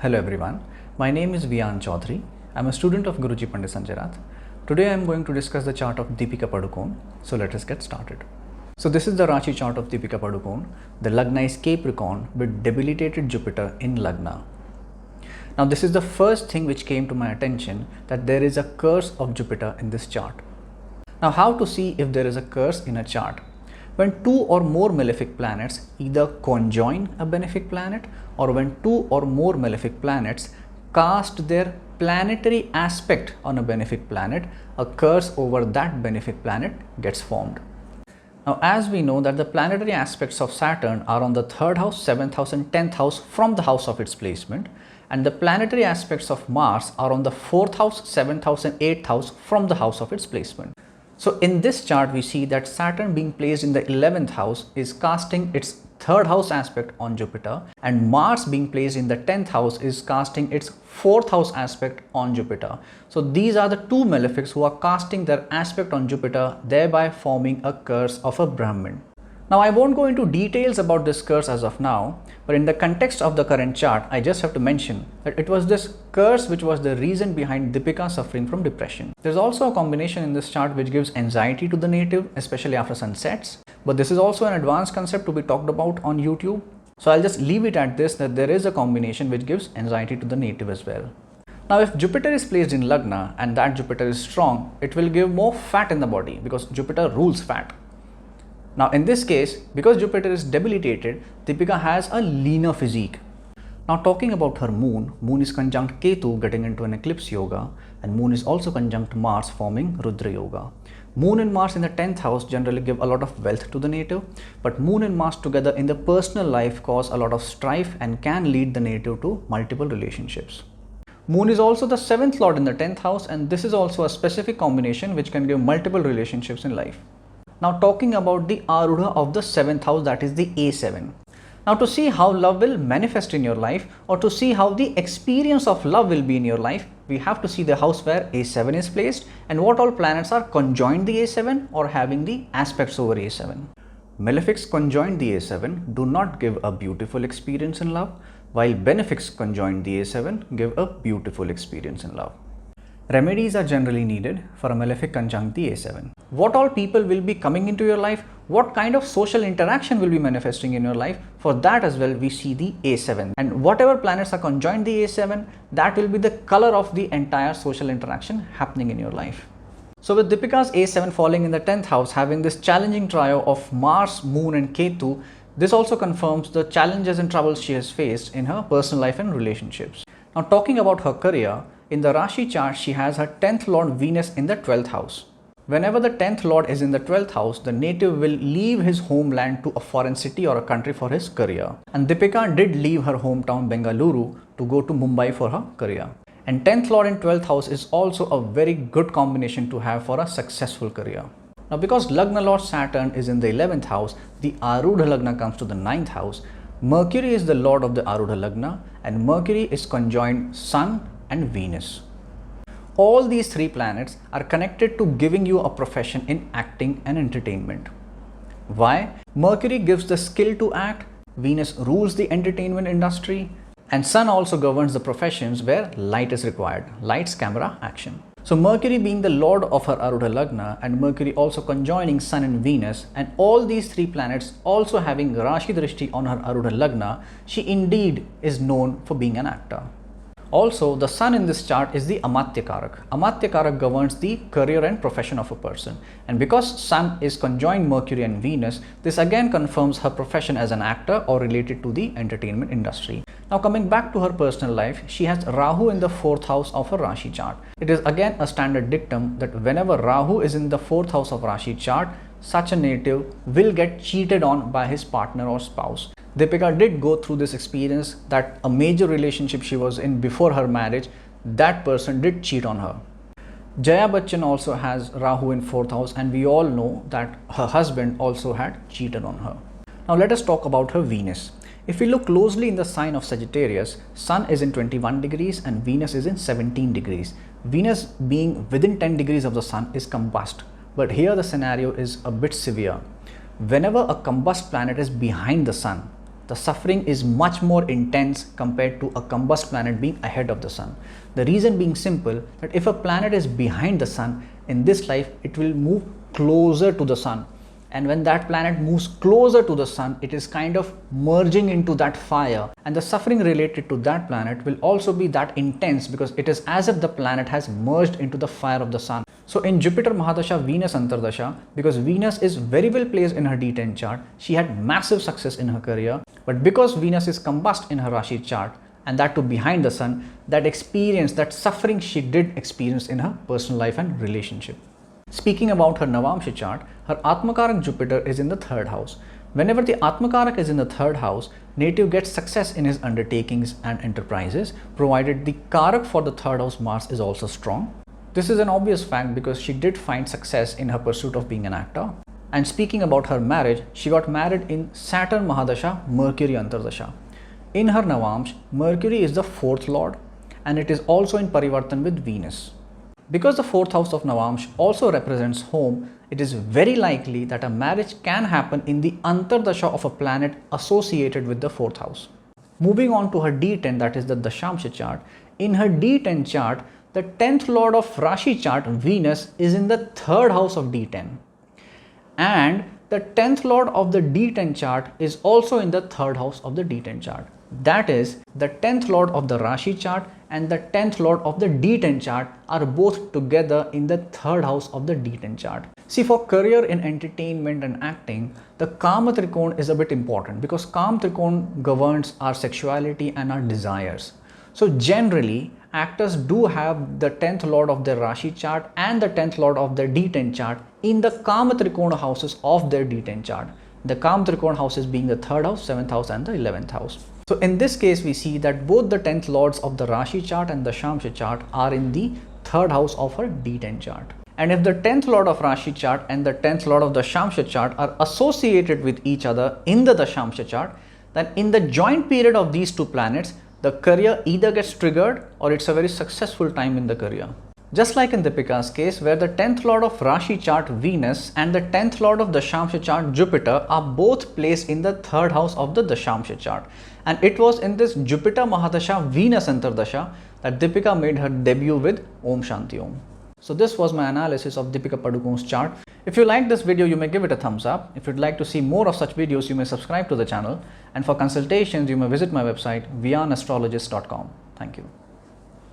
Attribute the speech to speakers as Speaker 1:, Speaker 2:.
Speaker 1: Hello everyone, my name is Viyaan Chaudhry. I am a student of Guruji Pandit Sanjay Rath. Today I am going to discuss the chart of Deepika Padukone. So let us get started. So this is the Rashi chart of Deepika Padukone. The Lagna is Capricorn with debilitated Jupiter in Lagna. Now this is the first thing which came to my attention, that there is a curse of Jupiter in this chart. Now how to see if there is a curse in a chart? When two or more malefic planets either conjoin a benefic planet, or when two or more malefic planets cast their planetary aspect on a benefic planet, a curse over that benefic planet gets formed. Now as we know that the planetary aspects of Saturn are on the 3rd house, 7th house and 10th house from the house of its placement, and the planetary aspects of Mars are on the 4th house, 7th house and 8th house from the house of its placement. So in this chart we see that Saturn being placed in the 11th house is casting its 3rd house aspect on Jupiter, and Mars being placed in the 10th house is casting its 4th house aspect on Jupiter. So these are the two malefics who are casting their aspect on Jupiter, thereby forming a curse of a Brahmin. Now I won't go into details about this curse as of now, but in the context of the current chart, I just have to mention that it was this curse which was the reason behind Deepika suffering from depression. There's also a combination in this chart which gives anxiety to the native, especially after sun sets. But this is also an advanced concept to be talked about on YouTube. So I'll just leave it at this, that there is a combination which gives anxiety to the native as well. Now if Jupiter is placed in Lagna and that Jupiter is strong, it will give more fat in the body because Jupiter rules fat. Now in this case, because Jupiter is debilitated, Deepika has a leaner physique. Now talking about her moon, moon is conjunct Ketu getting into an eclipse yoga, and moon is also conjunct Mars forming Rudra yoga. Moon and Mars in the 10th house generally give a lot of wealth to the native, but moon and Mars together in the personal life cause a lot of strife and can lead the native to multiple relationships. Moon is also the 7th lord in the 10th house, and this is also a specific combination which can give multiple relationships in life. Now talking about the Arudha of the 7th house, that is the A7. Now to see how love will manifest in your life, or to see how the experience of love will be in your life, we have to see the house where A7 is placed and what all planets are conjoined the A7 or having the aspects over A7. Malefics conjoined the A7 do not give a beautiful experience in love, while benefics conjoined the A7 give a beautiful experience in love. Remedies are generally needed for a malefic conjunct the A7. What all people will be coming into your life, what kind of social interaction will be manifesting in your life, for that as well we see the A7. And whatever planets are conjoined the A7, that will be the color of the entire social interaction happening in your life. So with Deepika's A7 falling in the 10th house, having this challenging trio of Mars, Moon and Ketu, this also confirms the challenges and troubles she has faced in her personal life and relationships. Now talking about her career, in the Rashi chart, she has her 10th Lord Venus in the 12th house. Whenever the 10th Lord is in the 12th house, the native will leave his homeland to a foreign city or a country for his career. And Deepika did leave her hometown Bengaluru to go to Mumbai for her career. And 10th Lord in 12th house is also a very good combination to have for a successful career. Now because Lagna Lord Saturn is in the 11th house, the Arudha Lagna comes to the 9th house. Mercury is the Lord of the Arudha Lagna, and Mercury is conjoined Sun and Venus. All these three planets are connected to giving you a profession in acting and entertainment. Why? Mercury gives the skill to act, Venus rules the entertainment industry, and Sun also governs the professions where light is required, lights, camera, action. So Mercury being the lord of her Arudha Lagna and Mercury also conjoining Sun and Venus, and all these three planets also having Rashi Drishti on her Arudha Lagna, she indeed is known for being an actor. Also, the Sun in this chart is the Amatya Karak. Amatya Karak governs the career and profession of a person. And because Sun is conjoined Mercury and Venus, this again confirms her profession as an actor or related to the entertainment industry. Now coming back to her personal life, she has Rahu in the 4th house of her Rashi chart. It is again a standard dictum that whenever Rahu is in the 4th house of Rashi chart, such a native will get cheated on by his partner or spouse. Deepika did go through this experience that a major relationship she was in before her marriage, that person did cheat on her. Jaya Bachchan also has Rahu in 4th house, and we all know that her husband also had cheated on her. Now let us talk about her Venus. If we look closely in the sign of Sagittarius, Sun is in 21 degrees and Venus is in 17 degrees. Venus being within 10 degrees of the Sun is combust, but here the scenario is a bit severe. Whenever a combust planet is behind the Sun the suffering is much more intense compared to a combust planet being ahead of the sun. The reason being simple, that if a planet is behind the sun, in this life it will move closer to the sun. And when that planet moves closer to the sun, it is kind of merging into that fire, and the suffering related to that planet will also be that intense, because it is as if the planet has merged into the fire of the sun. So in Jupiter Mahadasha, Venus Antardasha, because Venus is very well placed in her D10 chart, she had massive success in her career. But because Venus is combust in her Rashi chart, and that too behind the sun, that experience, that suffering she did experience in her personal life and relationship. Speaking about her Navamsha chart, her Atmakarak Jupiter is in the 3rd house. Whenever the Atmakarak is in the 3rd house, native gets success in his undertakings and enterprises, provided the Karak for the 3rd house Mars is also strong. This is an obvious fact because she did find success in her pursuit of being an actor. And speaking about her marriage, she got married in Saturn Mahadasha, Mercury Antardasha. In her Navamsh, Mercury is the 4th lord, and it is also in Parivartan with Venus. Because the 4th house of Navamsh also represents home, it is very likely that a marriage can happen in the Antardasha of a planet associated with the 4th house. Moving on to her D10, that is the Dashamsha chart. In her D10 chart, the 10th lord of Rashi chart, Venus, is in the 3rd house of D10. And the 10th lord of the D10 chart is also in the 3rd house of the D10 chart. That is, the 10th lord of the Rashi chart and the 10th lord of the D10 chart are both together in the 3rd house of the D10 chart. See, for career in entertainment and acting, the Kama Trikona is a bit important, because Kama Trikona governs our sexuality and our desires. So generally, actors do have the 10th lord of their Rashi chart and the 10th lord of their D10 chart in the Kama Trikona houses of their D10 chart. The Kama Trikona houses being the 3rd house, 7th house and the 11th house. So in this case, we see that both the 10th lords of the Rashi chart and the Shamsha chart are in the 3rd house of her D10 chart. And if the 10th lord of Rashi chart and the 10th lord of the Shamsha chart are associated with each other in the Dashamsha chart, then in the joint period of these two planets, the career either gets triggered or it's a very successful time in the career. Just like in Deepika's case, where the 10th lord of Rashi chart Venus and the 10th lord of the Dashamsha chart Jupiter are both placed in the 3rd house of the Dashamsha chart. And it was in this Jupiter Mahadasha Venus Antardasha that Deepika made her debut with Om Shanti Om. So this was my analysis of Deepika Padukone's chart. If you like this video, you may give it a thumbs up. If you'd like to see more of such videos, you may subscribe to the channel. And for consultations, you may visit my website, viyaanastrologist.com. Thank you.